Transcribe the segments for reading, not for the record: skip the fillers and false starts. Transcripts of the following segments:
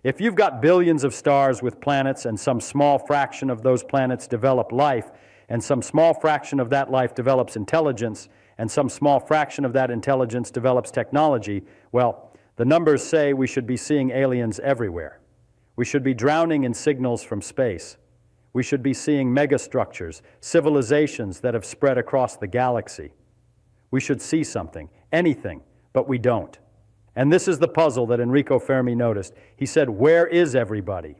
If you've got billions of stars with planets and some small fraction of those planets develop life, and some small fraction of that life develops intelligence, and some small fraction of that intelligence develops technology, well, the numbers say we should be seeing aliens everywhere. We should be drowning in signals from space. We should be seeing megastructures, civilizations that have spread across the galaxy. We should see something, anything, but we don't. And this is the puzzle that Enrico Fermi noticed. He said, where is everybody?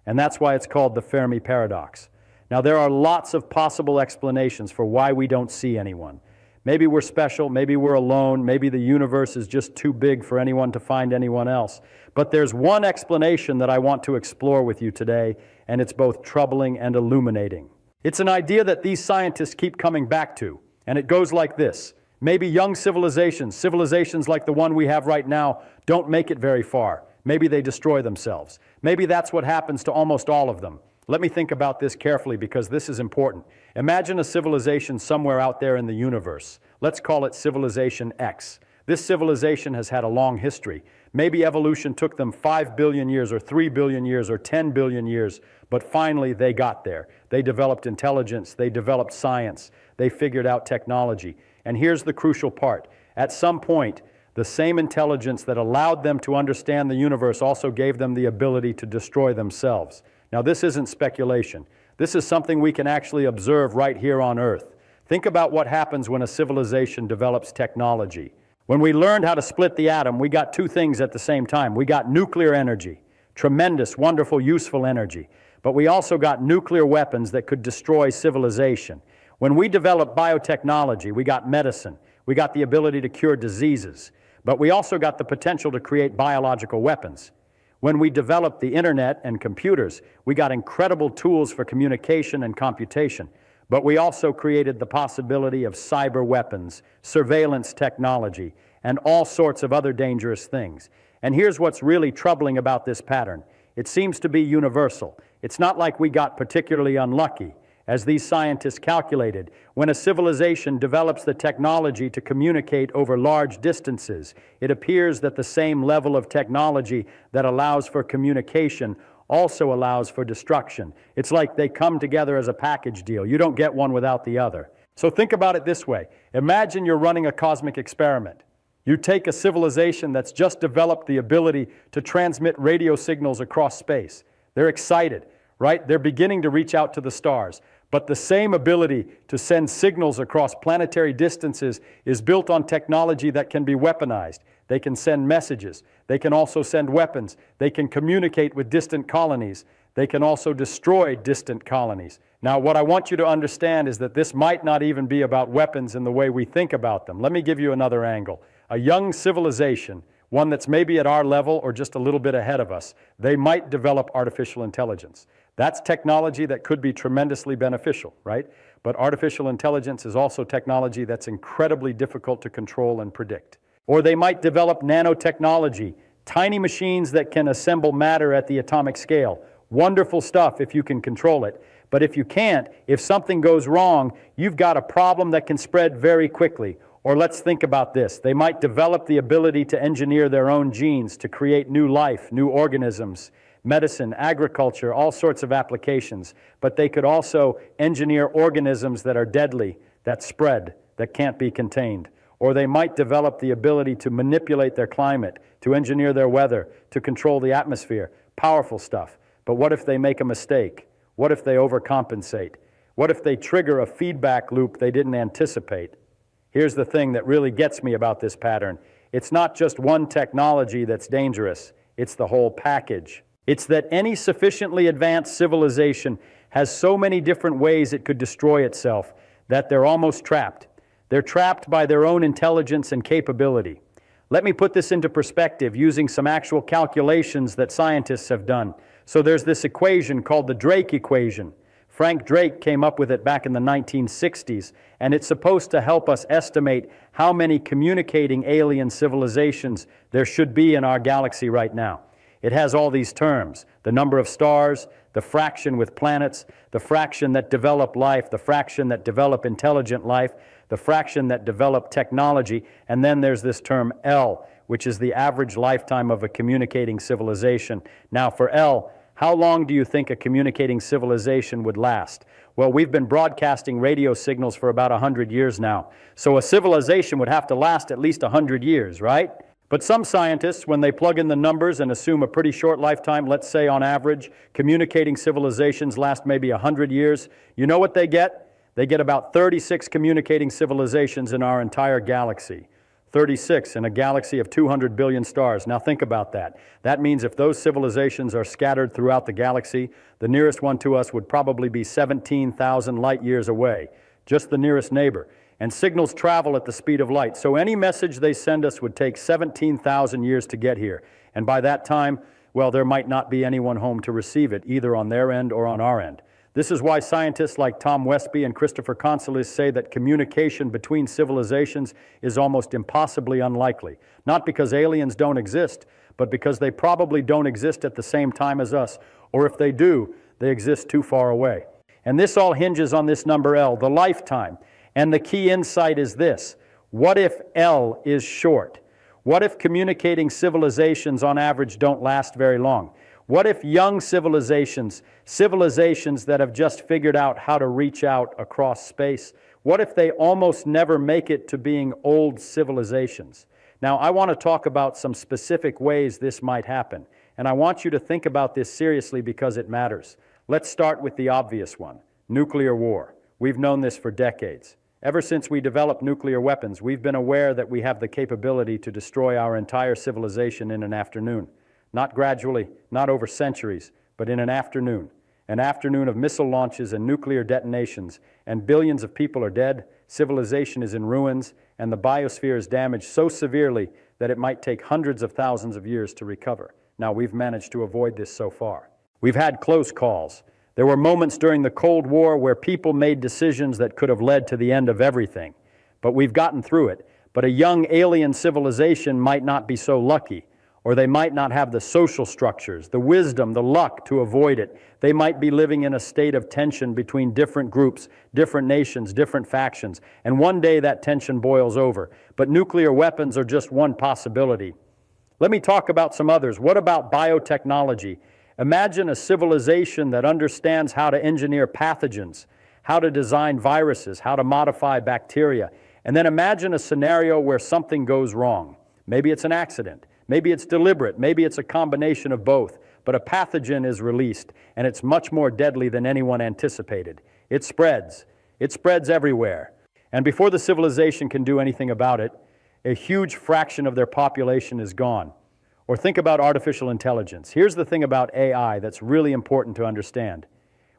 And that's why it's called the Fermi paradox. Now, there are lots of possible explanations for why we don't see anyone. Maybe we're special, maybe we're alone, maybe the universe is just too big for anyone to find anyone else. But there's one explanation that I want to explore with you today, and it's both troubling and illuminating. It's an idea that these scientists keep coming back to, and it goes like this. Maybe young civilizations like the one we have right now, don't make it very far. Maybe they destroy themselves. Maybe that's what happens to almost all of them. Let me think about this carefully because this is important. Imagine a civilization somewhere out there in the universe. Let's call it Civilization X. This civilization has had a long history. Maybe evolution took them 5 billion years or 3 billion years or 10 billion years, but finally they got there. They developed intelligence, they developed science, they figured out technology. And here's the crucial part. At some point, the same intelligence that allowed them to understand the universe also gave them the ability to destroy themselves. Now, this isn't speculation. This is something we can actually observe right here on Earth. Think about what happens when a civilization develops technology. When we learned how to split the atom, we got two things at the same time. We got nuclear energy, tremendous, wonderful, useful energy. But we also got nuclear weapons that could destroy civilization. When we developed biotechnology, we got medicine. We got the ability to cure diseases. But we also got the potential to create biological weapons. When we developed the internet and computers, we got incredible tools for communication and computation. But we also created the possibility of cyber weapons, surveillance technology, and all sorts of other dangerous things. And here's what's really troubling about this pattern. It seems to be universal. It's not like we got particularly unlucky. As these scientists calculated, when a civilization develops the technology to communicate over large distances, it appears that the same level of technology that allows for communication also allows for destruction. It's like they come together as a package deal. You don't get one without the other. So think about it this way. Imagine you're running a cosmic experiment. You take a civilization that's just developed the ability to transmit radio signals across space. They're excited, right? They're beginning to reach out to the stars. But the same ability to send signals across planetary distances is built on technology that can be weaponized. They can send messages. They can also send weapons. They can communicate with distant colonies. They can also destroy distant colonies. Now, what I want you to understand is that this might not even be about weapons in the way we think about them. Let me give you another angle. A young civilization, one that's maybe at our level or just a little bit ahead of us, they might develop artificial intelligence. That's technology that could be tremendously beneficial, right? But artificial intelligence is also technology that's incredibly difficult to control and predict. Or they might develop nanotechnology, tiny machines that can assemble matter at the atomic scale. Wonderful stuff if you can control it. But if you can't, if something goes wrong, you've got a problem that can spread very quickly. Or let's think about this. They might develop the ability to engineer their own genes to create new life, new organisms, medicine, agriculture, all sorts of applications. But they could also engineer organisms that are deadly, that spread, that can't be contained. Or they might develop the ability to manipulate their climate, to engineer their weather, to control the atmosphere. Powerful stuff. But what if they make a mistake? What if they overcompensate? What if they trigger a feedback loop they didn't anticipate? Here's the thing that really gets me about this pattern. It's not just one technology that's dangerous. It's the whole package. It's that any sufficiently advanced civilization has so many different ways it could destroy itself that they're almost trapped. They're trapped by their own intelligence and capability. Let me put this into perspective using some actual calculations that scientists have done. So there's this equation called the Drake equation. Frank Drake came up with it back in the 1960s, and it's supposed to help us estimate how many communicating alien civilizations there should be in our galaxy right now. It has all these terms: the number of stars, the fraction with planets, the fraction that develop life, the fraction that develop intelligent life, the fraction that develop technology, and then there's this term L, which is the average lifetime of a communicating civilization. Now for L, how long do you think a communicating civilization would last? Well, we've been broadcasting radio signals for about 100 years now. So a civilization would have to last at least 100 years, right? But some scientists, when they plug in the numbers and assume a pretty short lifetime, let's say on average, communicating civilizations last maybe 100 years, you know what they get? They get about 36 communicating civilizations in our entire galaxy. 36 in a galaxy of 200 billion stars. Now think about that. That means if those civilizations are scattered throughout the galaxy, the nearest one to us would probably be 17,000 light years away, just the nearest neighbor. And signals travel at the speed of light. So any message they send us would take 17,000 years to get here. And by that time, well, there might not be anyone home to receive it, either on their end or on our end. This is why scientists like Tom Westby and Christopher Consolis say that communication between civilizations is almost impossibly unlikely. Not because aliens don't exist, but because they probably don't exist at the same time as us, or if they do, they exist too far away. And this all hinges on this number L, the lifetime. And the key insight is this: what if L is short? What if communicating civilizations on average don't last very long? What if young civilizations, civilizations that have just figured out how to reach out across space, what if they almost never make it to being old civilizations? Now, I want to talk about some specific ways this might happen, and I want you to think about this seriously because it matters. Let's start with the obvious one: nuclear war. We've known this for decades. Ever since we developed nuclear weapons, we've been aware that we have the capability to destroy our entire civilization in an afternoon. Not gradually, not over centuries, but in an afternoon. An afternoon of missile launches and nuclear detonations, and billions of people are dead, civilization is in ruins, and the biosphere is damaged so severely that it might take hundreds of thousands of years to recover. Now, we've managed to avoid this so far. We've had close calls. There were moments during the Cold War where people made decisions that could have led to the end of everything. But we've gotten through it. But a young alien civilization might not be so lucky, or they might not have the social structures, the wisdom, the luck to avoid it. They might be living in a state of tension between different groups, different nations, different factions. And one day that tension boils over. But nuclear weapons are just one possibility. Let me talk about some others. What about biotechnology? Imagine a civilization that understands how to engineer pathogens, how to design viruses, how to modify bacteria. And then imagine a scenario where something goes wrong. Maybe it's an accident. Maybe it's deliberate. Maybe it's a combination of both. But a pathogen is released, and it's much more deadly than anyone anticipated. It spreads. It spreads everywhere. And before the civilization can do anything about it, a huge fraction of their population is gone. Or think about artificial intelligence. Here's the thing about AI that's really important to understand.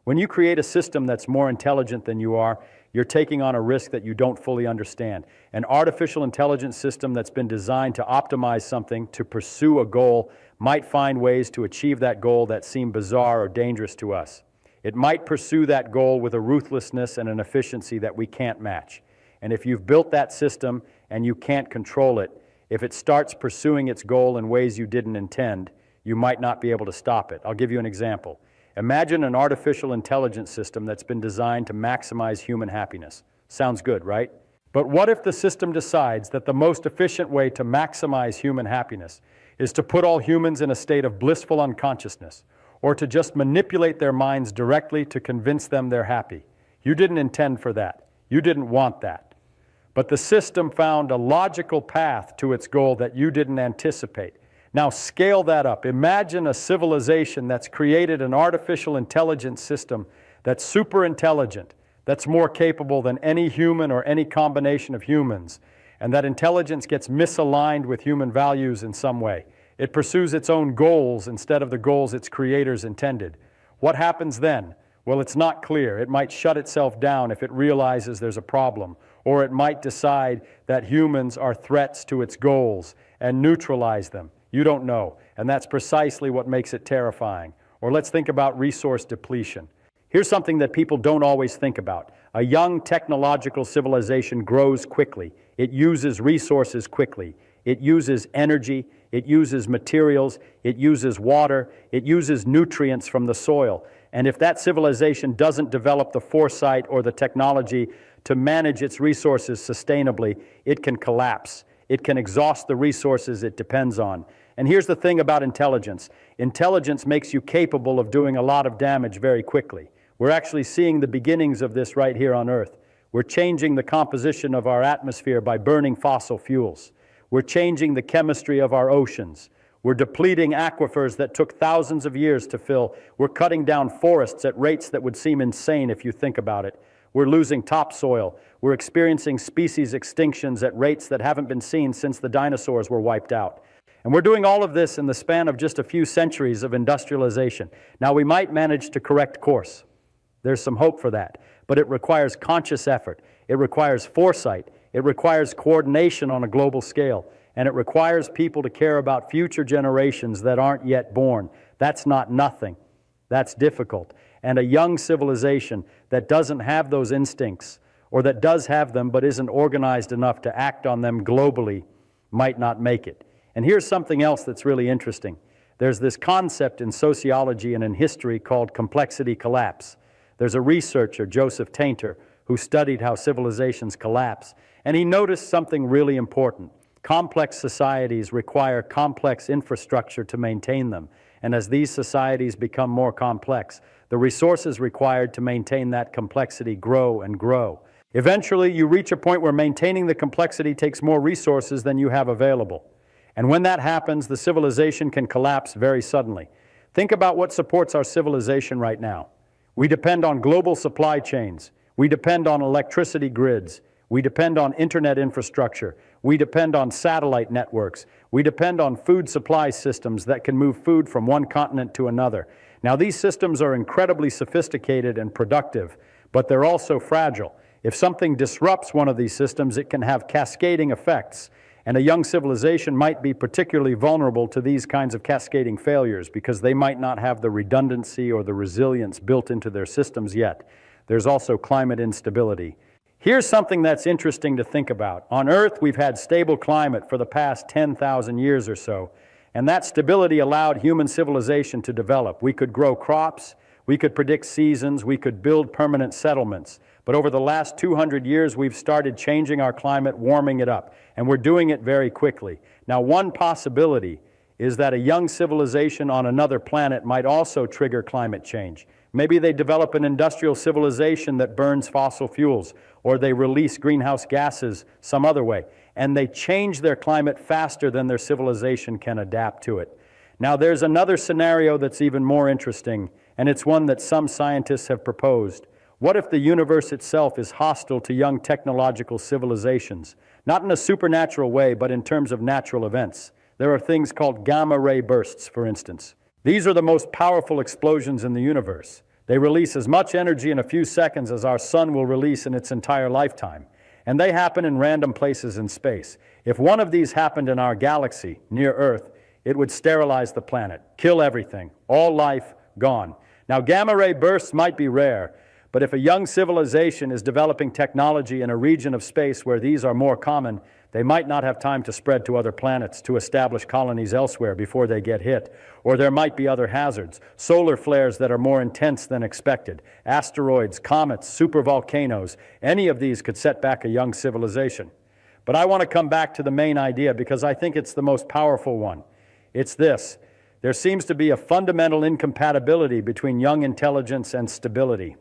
When you create a system that's more intelligent than you are, you're taking on a risk that you don't fully understand. An artificial intelligence system that's been designed to optimize something, to pursue a goal, might find ways to achieve that goal that seem bizarre or dangerous to us. It might pursue that goal with a ruthlessness and an efficiency that we can't match. And if you've built that system and you can't control it, if it starts pursuing its goal in ways you didn't intend, you might not be able to stop it. I'll give you an example. Imagine an artificial intelligence system that's been designed to maximize human happiness. Sounds good, right? But what if the system decides that the most efficient way to maximize human happiness is to put all humans in a state of blissful unconsciousness, or to just manipulate their minds directly to convince them they're happy? You didn't intend for that. You didn't want that. But the system found a logical path to its goal that you didn't anticipate. Now scale that up. Imagine a civilization that's created an artificial intelligence system that's super intelligent, that's more capable than any human or any combination of humans, and that intelligence gets misaligned with human values in some way. It pursues its own goals instead of the goals its creators intended. What happens then? Well, it's not clear. It might shut itself down if it realizes there's a problem, or it might decide that humans are threats to its goals and neutralize them. You don't know, and that's precisely what makes it terrifying. Or let's think about resource depletion. Here's something that people don't always think about. A young technological civilization grows quickly. It uses resources quickly. It uses energy, it uses materials, it uses water, it uses nutrients from the soil. And if that civilization doesn't develop the foresight or the technology to manage its resources sustainably, it can collapse. It can exhaust the resources it depends on. And here's the thing about intelligence. Intelligence makes you capable of doing a lot of damage very quickly. We're actually seeing the beginnings of this right here on Earth. We're changing the composition of our atmosphere by burning fossil fuels. We're changing the chemistry of our oceans. We're depleting aquifers that took thousands of years to fill. We're cutting down forests at rates that would seem insane if you think about it. We're losing topsoil. We're experiencing species extinctions at rates that haven't been seen since the dinosaurs were wiped out. And we're doing all of this in the span of just a few centuries of industrialization. Now, we might manage to correct course. There's some hope for that. But it requires conscious effort. It requires foresight. It requires coordination on a global scale. And it requires people to care about future generations that aren't yet born. That's not nothing. That's difficult. And a young civilization that doesn't have those instincts, or that does have them but isn't organized enough to act on them globally, might not make it. And here's something else that's really interesting. There's this concept in sociology and in history called complexity collapse. There's a researcher, Joseph Tainter, who studied how civilizations collapse, and he noticed something really important. Complex societies require complex infrastructure to maintain them, and as these societies become more complex, the resources required to maintain that complexity grow and grow. Eventually, you reach a point where maintaining the complexity takes more resources than you have available. And when that happens, the civilization can collapse very suddenly. Think about what supports our civilization right now. We depend on global supply chains. We depend on electricity grids. We depend on internet infrastructure. We depend on satellite networks. We depend on food supply systems that can move food from one continent to another. Now, these systems are incredibly sophisticated and productive, but they're also fragile. If something disrupts one of these systems, it can have cascading effects. And a young civilization might be particularly vulnerable to these kinds of cascading failures because they might not have the redundancy or the resilience built into their systems yet. There's also climate instability. Here's something that's interesting to think about. On Earth, we've had stable climate for the past 10,000 years or so, and that stability allowed human civilization to develop. We could grow crops, we could predict seasons, we could build permanent settlements. But over the last 200 years, we've started changing our climate, warming it up, and we're doing it very quickly. Now, one possibility is that a young civilization on another planet might also trigger climate change. Maybe they develop an industrial civilization that burns fossil fuels, or they release greenhouse gases some other way, and they change their climate faster than their civilization can adapt to it. Now, there's another scenario that's even more interesting, and it's one that some scientists have proposed. What if the universe itself is hostile to young technological civilizations? Not in a supernatural way, but in terms of natural events. There are things called gamma-ray bursts, for instance. These are the most powerful explosions in the universe. They release as much energy in a few seconds as our sun will release in its entire lifetime. And they happen in random places in space. If one of these happened in our galaxy, near Earth, it would sterilize the planet, kill everything, all life gone. Now, gamma-ray bursts might be rare, but if a young civilization is developing technology in a region of space where these are more common, they might not have time to spread to other planets to establish colonies elsewhere before they get hit. Or there might be other hazards, solar flares that are more intense than expected, asteroids, comets, supervolcanoes. Any of these could set back a young civilization. But I want to come back to the main idea because I think it's the most powerful one. It's this. There seems to be a fundamental incompatibility between young intelligence and stability.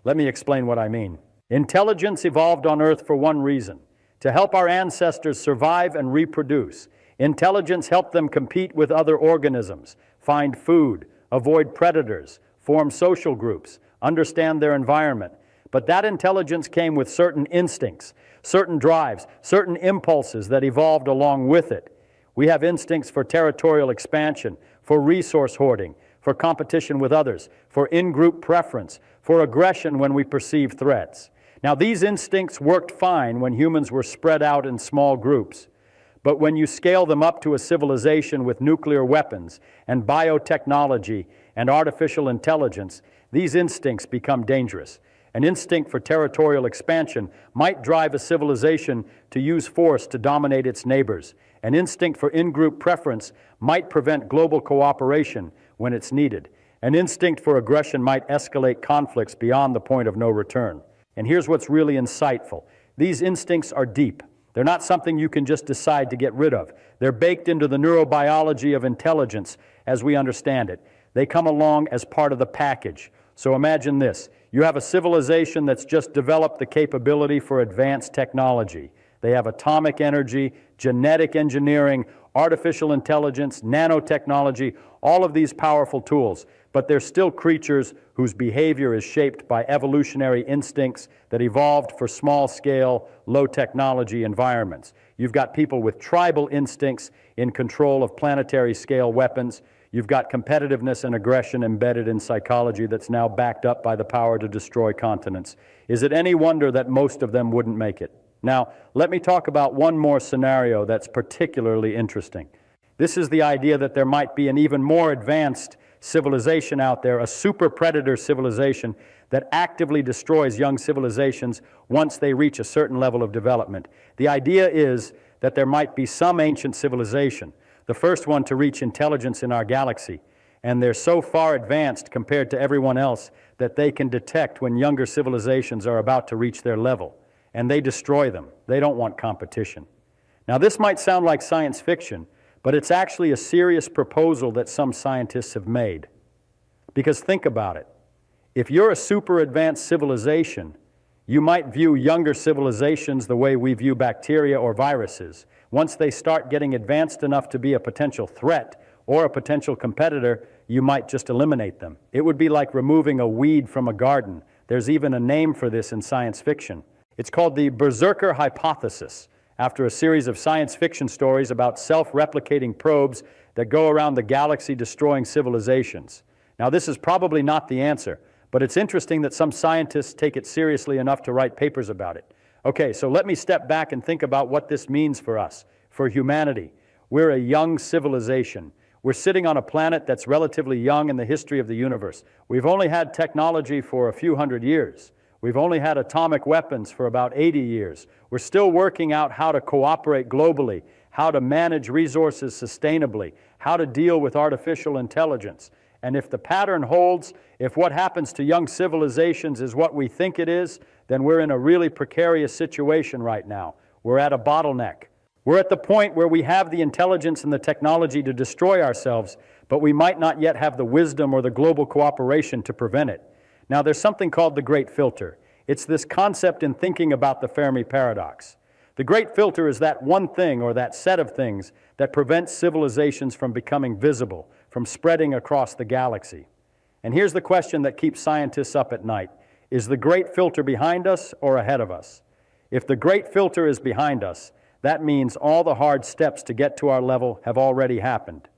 Let me explain what I mean. Intelligence evolved on Earth for one reason: to help our ancestors survive and reproduce. Intelligence helped them compete with other organisms, find food, avoid predators, form social groups, understand their environment. But that intelligence came with certain instincts, certain drives, certain impulses that evolved along with it. We have instincts for territorial expansion, for resource hoarding, for competition with others, for in-group preference, for aggression when we perceive threats. Now, these instincts worked fine when humans were spread out in small groups. But when you scale them up to a civilization with nuclear weapons and biotechnology and artificial intelligence, these instincts become dangerous. An instinct for territorial expansion might drive a civilization to use force to dominate its neighbors. An instinct for in-group preference might prevent global cooperation when it's needed. An instinct for aggression might escalate conflicts beyond the point of no return. And here's what's really insightful. These instincts are deep. They're not something you can just decide to get rid of. They're baked into the neurobiology of intelligence as we understand it. They come along as part of the package. So imagine this. You have a civilization that's just developed the capability for advanced technology. They have atomic energy, genetic engineering, artificial intelligence, nanotechnology, all of these powerful tools. But they're still creatures whose behavior is shaped by evolutionary instincts that evolved for small-scale, low-technology environments. You've got people with tribal instincts in control of planetary-scale weapons. You've got competitiveness and aggression embedded in psychology that's now backed up by the power to destroy continents. Is it any wonder that most of them wouldn't make it? Now, let me talk about one more scenario that's particularly interesting. This is the idea that there might be an even more advanced civilization out there, a super predator civilization that actively destroys young civilizations once they reach a certain level of development. The idea is that there might be some ancient civilization, the first one to reach intelligence in our galaxy, and they're so far advanced compared to everyone else that they can detect when younger civilizations are about to reach their level, and they destroy them. They don't want competition. Now, this might sound like science fiction, but it's actually a serious proposal that some scientists have made. Because think about it. If you're a super advanced civilization, you might view younger civilizations the way we view bacteria or viruses. Once they start getting advanced enough to be a potential threat or a potential competitor, you might just eliminate them. It would be like removing a weed from a garden. There's even a name for this in science fiction. It's called the Berserker hypothesis, after a series of science fiction stories about self-replicating probes that go around the galaxy destroying civilizations. Now, this is probably not the answer, but it's interesting that some scientists take it seriously enough to write papers about it. Okay, so let me step back and think about what this means for us, for humanity. We're a young civilization. We're sitting on a planet that's relatively young in the history of the universe. We've only had technology for a few hundred years. We've only had atomic weapons for about 80 years. We're still working out how to cooperate globally, how to manage resources sustainably, how to deal with artificial intelligence. And if the pattern holds, if what happens to young civilizations is what we think it is, then we're in a really precarious situation right now. We're at a bottleneck. We're at the point where we have the intelligence and the technology to destroy ourselves, but we might not yet have the wisdom or the global cooperation to prevent it. Now, there's something called the Great Filter. It's this concept in thinking about the Fermi paradox. The Great Filter is that one thing or that set of things that prevents civilizations from becoming visible, from spreading across the galaxy. And here's the question that keeps scientists up at night. Is the Great Filter behind us or ahead of us? If the Great Filter is behind us, that means all the hard steps to get to our level have already happened.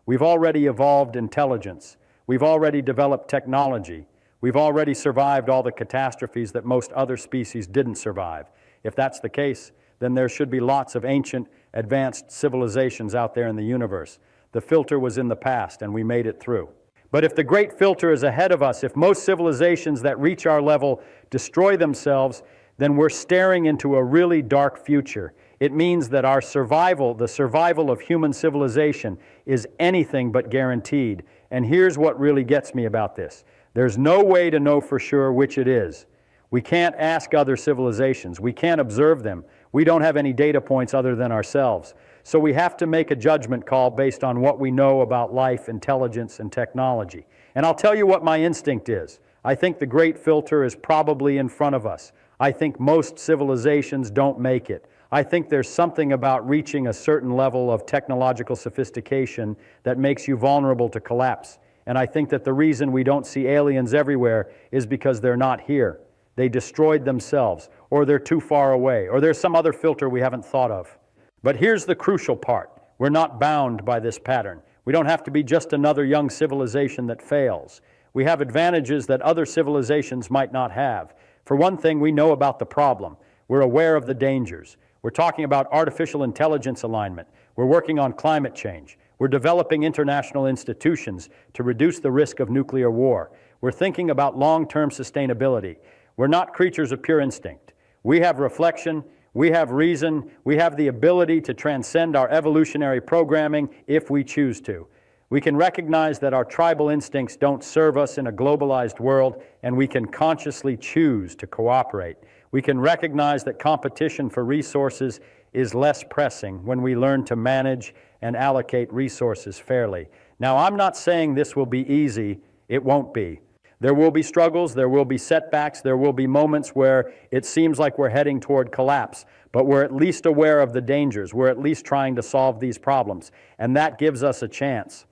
We've already evolved intelligence. We've already developed technology. We've already survived all the catastrophes that most other species didn't survive. If that's the case, then there should be lots of ancient, advanced civilizations out there in the universe. The filter was in the past, and we made it through. But if the Great Filter is ahead of us, if most civilizations that reach our level destroy themselves, then we're staring into a really dark future. It means that our survival, the survival of human civilization, is anything but guaranteed. And here's what really gets me about this. There's no way to know for sure which it is. We can't ask other civilizations. We can't observe them. We don't have any data points other than ourselves. So we have to make a judgment call based on what we know about life, intelligence, and technology. And I'll tell you what my instinct is. I think the Great Filter is probably in front of us. I think most civilizations don't make it. I think there's something about reaching a certain level of technological sophistication that makes you vulnerable to collapse. And I think that the reason we don't see aliens everywhere is because they're not here. They destroyed themselves, or they're too far away, or there's some other filter we haven't thought of. But here's the crucial part. We're not bound by this pattern. We don't have to be just another young civilization that fails. We have advantages that other civilizations might not have. For one thing, we know about the problem. We're aware of the dangers. We're talking about artificial intelligence alignment. We're working on climate change. We're developing international institutions to reduce the risk of nuclear war. We're thinking about long-term sustainability. We're not creatures of pure instinct. We have reflection, we have reason, we have the ability to transcend our evolutionary programming if we choose to. We can recognize that our tribal instincts don't serve us in a globalized world, and we can consciously choose to cooperate. We can recognize that competition for resources is less pressing when we learn to manage and allocate resources fairly. Now, I'm not saying this will be easy. It won't be. There will be struggles, there will be setbacks, there will be moments where it seems like we're heading toward collapse, but we're at least aware of the dangers. We're at least trying to solve these problems, and that gives us a chance.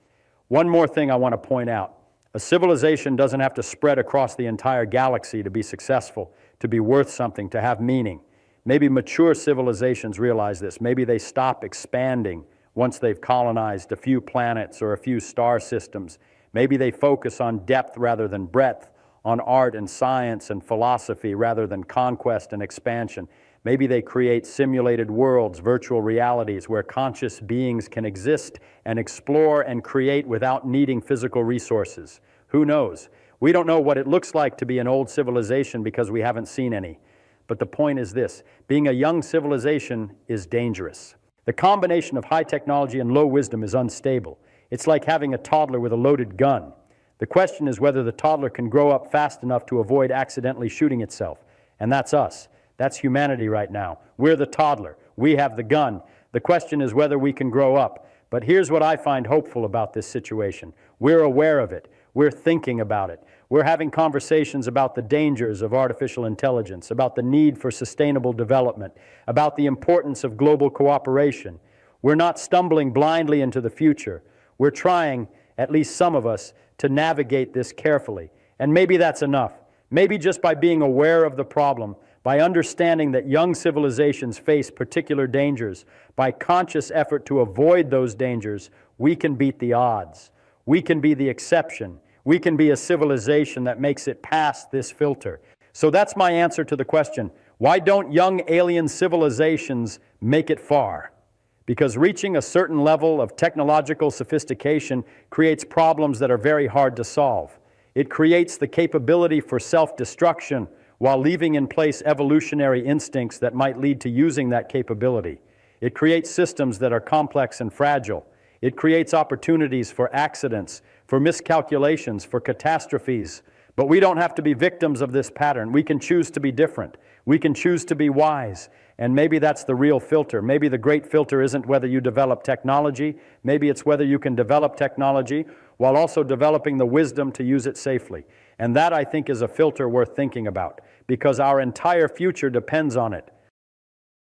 One more thing I want to point out. A civilization doesn't have to spread across the entire galaxy to be successful, to be worth something, to have meaning. Maybe mature civilizations realize this. Maybe they stop expanding once they've colonized a few planets or a few star systems. Maybe they focus on depth rather than breadth, on art and science and philosophy rather than conquest and expansion. Maybe they create simulated worlds, virtual realities, where conscious beings can exist and explore and create without needing physical resources. Who knows? We don't know what it looks like to be an old civilization because we haven't seen any. But the point is this: being a young civilization is dangerous. The combination of high technology and low wisdom is unstable. It's like having a toddler with a loaded gun. The question is whether the toddler can grow up fast enough to avoid accidentally shooting itself. And that's us. That's humanity right now. We're the toddler. We have the gun. The question is whether we can grow up. But here's what I find hopeful about this situation. We're aware of it. We're thinking about it. We're having conversations about the dangers of artificial intelligence, about the need for sustainable development, about the importance of global cooperation. We're not stumbling blindly into the future. We're trying, at least some of us, to navigate this carefully. And maybe that's enough. Maybe just by being aware of the problem, by understanding that young civilizations face particular dangers, by conscious effort to avoid those dangers, we can beat the odds. We can be the exception. We can be a civilization that makes it past this filter. So that's my answer to the question, why don't young alien civilizations make it far? Because reaching a certain level of technological sophistication creates problems that are very hard to solve. It creates the capability for self-destruction while leaving in place evolutionary instincts that might lead to using that capability. It creates systems that are complex and fragile. It creates opportunities for accidents, for miscalculations, for catastrophes. But we don't have to be victims of this pattern. We can choose to be different. We can choose to be wise. And maybe that's the real filter. Maybe the great filter isn't whether you develop technology. Maybe it's whether you can develop technology while also developing the wisdom to use it safely. And that, I think, is a filter worth thinking about, because our entire future depends on it.